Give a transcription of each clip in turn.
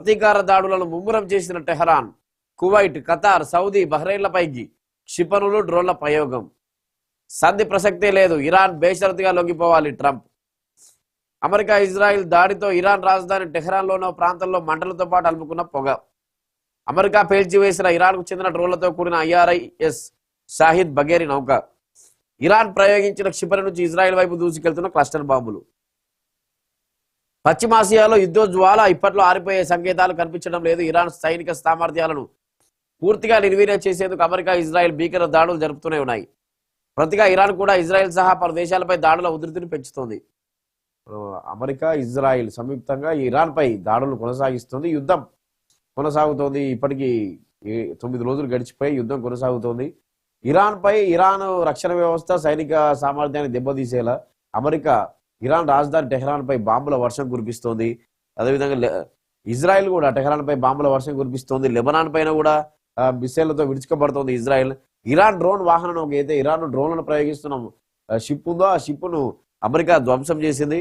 ప్రతీకార దాడులను ముమ్మరం చేసిన టెహరాన్, కువైట్, ఖతార్, సౌదీ, బహ్రెయిన్లపైకి క్షిపణులు, డ్రోన్ల ప్రయోగం. సంధి ప్రసక్తే లేదు, ఇరాన్ బేషరతుగా లొంగిపోవాలి ట్రంప్. అమెరికా ఇజ్రాయిల్ దాడితో ఇరాన్ రాజధాని టెహరాన్లోనో ప్రాంతంలో మంటలతో పాటు అలుముకున్న పొగ. అమెరికా పేల్చివేసిన ఇరాన్కు చెందిన డ్రోన్లతో కూడిన IRIS షాహిద్ బఘేరి నౌక. ఇరాన్ ప్రయోగించిన క్షిపణి నుంచి ఇజ్రాయెల్ వైపు దూసుకెళ్తున్న క్లస్టర్ బాంబులు. పశ్చిమాసియాలో యుద్ధోజ్వాల ఇప్పట్లో ఆరిపోయే సంకేతాలు కనిపించడం లేదు. ఇరాన్ సైనిక సామర్థ్యాలను పూర్తిగా నిర్వీర్యం చేసేందుకు అమెరికా ఇజ్రాయెల్ భీకర దాడులు జరుపుతూనే ఉన్నాయి. ప్రతిగా ఇరాన్ కూడా ఇజ్రాయెల్ సహా పలు దేశాలపై దాడుల ఉధృతిని పెంచుతోంది. అమెరికా ఇజ్రాయెల్ సంయుక్తంగా ఇరాన్ పై దాడులు కొనసాగిస్తుంది. యుద్ధం కొనసాగుతోంది. ఇప్పటికీ 9 రోజులు గడిచిపోయి యుద్ధం కొనసాగుతోంది. ఇరాన్ రక్షణ వ్యవస్థ సైనిక సామర్థ్యాన్ని దెబ్బతీసేలా అమెరికా ఇరాన్ రాజధాని టెహరాన్ పై బాంబుల వర్షం కురిపిస్తోంది. అదేవిధంగా ఇజ్రాయెల్ కూడా టెహరాన్ పై బాంబుల వర్షం కురిపిస్తోంది. లెబనాన్ పైన కూడా మిసైళ్లతో విడుచుకోబడుతోంది ఇజ్రాయెల్. ఇరాన్ డ్రోన్ వాహనం అయితే ఇరాన్ డ్రోన్లను ప్రయోగిస్తున్న షిప్ ఉందో ఆ షిప్ ను అమెరికా ధ్వంసం చేసింది.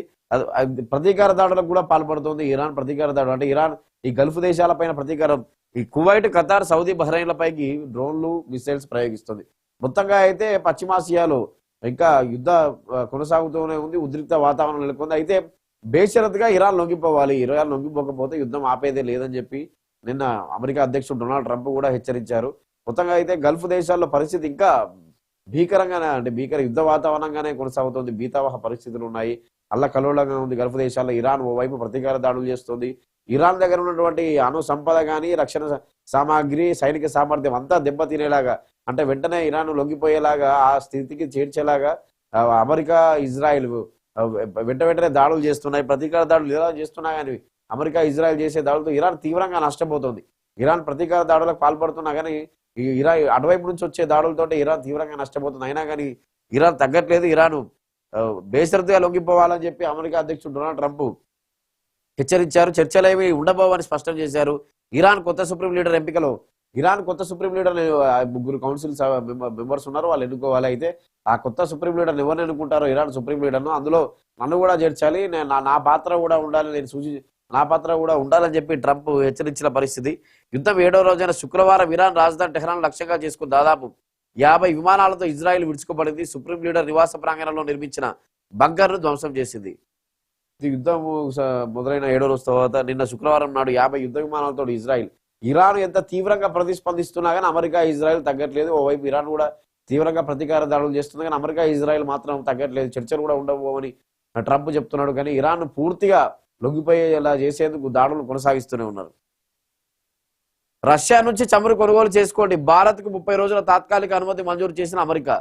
ప్రతీకార దాడులకు కూడా పాల్పడుతోంది ఇరాన్. ప్రతీకార దాడులు అంటే ఇరాన్ ఈ గల్ఫ్ దేశాలపైన ప్రతీకారం ఈ కువైట్, ఖతార్, సౌదీ, బహ్రెయిన్లపైకి డ్రోన్లు, మిసైల్స్ ప్రయోగిస్తుంది. మొత్తంగా అయితే పశ్చిమాసియాలో ఇంకా యుద్ధ కొనసాగుతూనే ఉంది. ఉద్రిక్త వాతావరణం నెలకొంది. అయితే బేషరతుగా ఇరాన్ లొంగిపోవాలి. ఇరాన్ లొంగిపోకపోతే యుద్ధం ఆపేదే లేదని చెప్పి నిన్న అమెరికా అధ్యక్షుడు డొనాల్డ్ ట్రంప్ కూడా హెచ్చరించారు. మొత్తంగా అయితే గల్ఫ్ దేశాల్లో పరిస్థితి ఇంకా భీకరంగానే అంటే భీకర యుద్ధ వాతావరణంగానే కొనసాగుతుంది. భీతావహ పరిస్థితులు ఉన్నాయి. అల్లకల్లోలంగా ఉంది గల్ఫ్ దేశాల్లో. ఇరాన్ ఓవైపు ప్రతీకార దాడులు చేస్తుంది. ఇరాన్ దగ్గర ఉన్నటువంటి అణు సంపద కానీ, రక్షణ సామాగ్రి, సైనిక సామర్థ్యం అంతా దెబ్బతినేలాగా అంటే వెంటనే ఇరాన్ లొంగిపోయేలాగా ఆ స్థితికి చేర్చేలాగా అమెరికా, ఇజ్రాయెల్ వెంటనే దాడులు చేస్తున్నాయి. ప్రతీకార దాడులు ఇరాన్ చేస్తున్నా కానీ అమెరికా, ఇజ్రాయెల్ చేసే దాడులతో ఇరాన్ తీవ్రంగా నష్టపోతుంది. ఇరాన్ ప్రతీకార దాడులకు పాల్పడుతున్నా కానీ ఇరాన్ అటువైపు నుంచి వచ్చే దాడులతో ఇరాన్ తీవ్రంగా నష్టపోతుంది. అయినా కానీ ఇరాన్ తగ్గట్లేదు. ఇరాన్ బేషరతుగా లొంగిపోవాలని చెప్పి అమెరికా అధ్యక్షుడు డొనాల్డ్ ట్రంప్ హెచ్చరించారు. చర్చలేవి ఉండబోవని స్పష్టం చేశారు. ఇరాన్ కొత్త సుప్రీం లీడర్ ఎంపికలో ఇరాన్ కొత్త సుప్రీం లీడర్ 3 కౌన్సిల్ మెంబర్స్ ఉన్నారు, వాళ్ళు ఎన్నుకోవాలి. అయితే ఆ కొత్త సుప్రీం లీడర్ ఎవరిని ఎన్నుకుంటారో ఇరాన్ సుప్రీం లీడర్ను అందులో నన్ను కూడా చేర్చాలి, నా పాత్ర కూడా ఉండాలి, నా పాత్ర కూడా ఉండాలని చెప్పి ట్రంప్ హెచ్చరించిన పరిస్థితి. యుద్ధం 7వ రోజైన శుక్రవారం ఇరాన్ రాజధాని టెహరాన్ లక్ష్యంగా చేసుకుని దాదాపు 50 విమానాలతో ఇజ్రాయెల్ విడుచుకోబడింది. సుప్రీం లీడర్ నివాస ప్రాంగణంలో నిర్మించిన బంకర్ను ధ్వంసం చేసింది. యుద్ధం మొదలైన 7వ రోజు తర్వాత నిన్న శుక్రవారం నాడు 50 యుద్ధ విమానాలతో ఇరాన్ ఎంత తీవ్రంగా ప్రతిస్పందిస్తున్నా కానీ అమెరికా, ఇజ్రాయెల్ తగ్గట్లేదు. ఓవైపు ఇరాన్ కూడా తీవ్రంగా ప్రతీకార దాడులు చేస్తుంది కానీ అమెరికా, ఇజ్రాయెల్ మాత్రం తగ్గట్లేదు. చర్చలు కూడా ఉండబోవని ట్రంప్ చెప్తున్నాడు. కానీ ఇరాన్ పూర్తిగా లొంగిపోయేలా చేసేందుకు దాడులు కొనసాగిస్తూనే ఉన్నారు. రష్యా నుంచి చమురు కొనుగోలు చేసుకోండి, భారత్కు 30 రోజుల తాత్కాలిక అనుమతి మంజూరు చేసిన అమెరికా.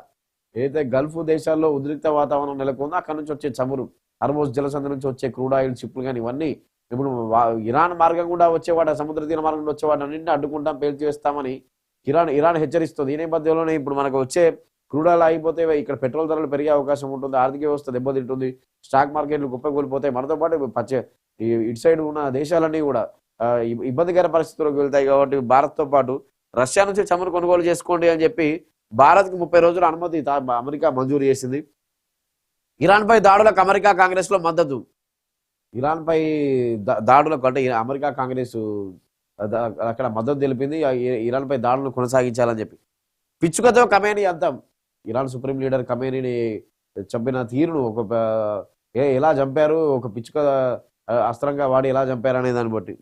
ఏదైతే గల్ఫ్ దేశాల్లో ఉద్రిక్త వాతావరణం నెలకొందో అక్కడి నుంచి వచ్చే చమురు, హర్మోజ్ జలసంధి నుంచి వచ్చే క్రూడ్ ఆయిల్ షిప్లు కానీ ఇవన్నీ ఇప్పుడు ఇరాన్ మార్గం కూడా వచ్చేవాడు, సముద్ర తీర మార్గం కూడా వచ్చేవాడు అన్నింటినీ అడ్డుకుంటాం, పేల్చివేస్తామని ఇరాన్ హెచ్చరిస్తుంది. ఈ నేపథ్యంలోనే ఇప్పుడు మనకు వచ్చే క్రూడ్ ఆయిల్ ఆగిపోతే ఇక్కడ పెట్రోల్ ధరలు పెరిగే అవకాశం ఉంటుంది, ఆర్థిక వ్యవస్థ దెబ్బతింటుంది, స్టాక్ మార్కెట్లు కుప్పకూలిపోతాయి. మనతో పాటు ఇటు సైడ్ ఉన్న దేశాలన్నీ కూడా ఇబ్బందికర పరిస్థితుల్లోకి వెళ్తాయి. కాబట్టి భారత్తో పాటు రష్యా నుంచి చమురు కొనుగోలు చేసుకోండి అని చెప్పి భారత్కు 30 రోజుల అనుమతి అమెరికా మంజూరు చేసింది. ఇరాన్పై దాడులకు అమెరికా, కాంగ్రెస్ లో మద్దతు. ఇరాన్పై దాడులకు అంటే అమెరికా, కాంగ్రెస్ అక్కడ మద్దతు తెలిపింది. ఇరాన్పై దాడులను కొనసాగించాలని చెప్పి. పిచ్చుకతో ఖమేనీ అంతం. ఇరాన్ సుప్రీం లీడర్ ఖమేనీని చంపిన తీరును ఎలా చంపారు, ఒక పిచ్చుక అస్త్రంగా వాడి ఎలా చంపారు అనే దాన్ని బట్టి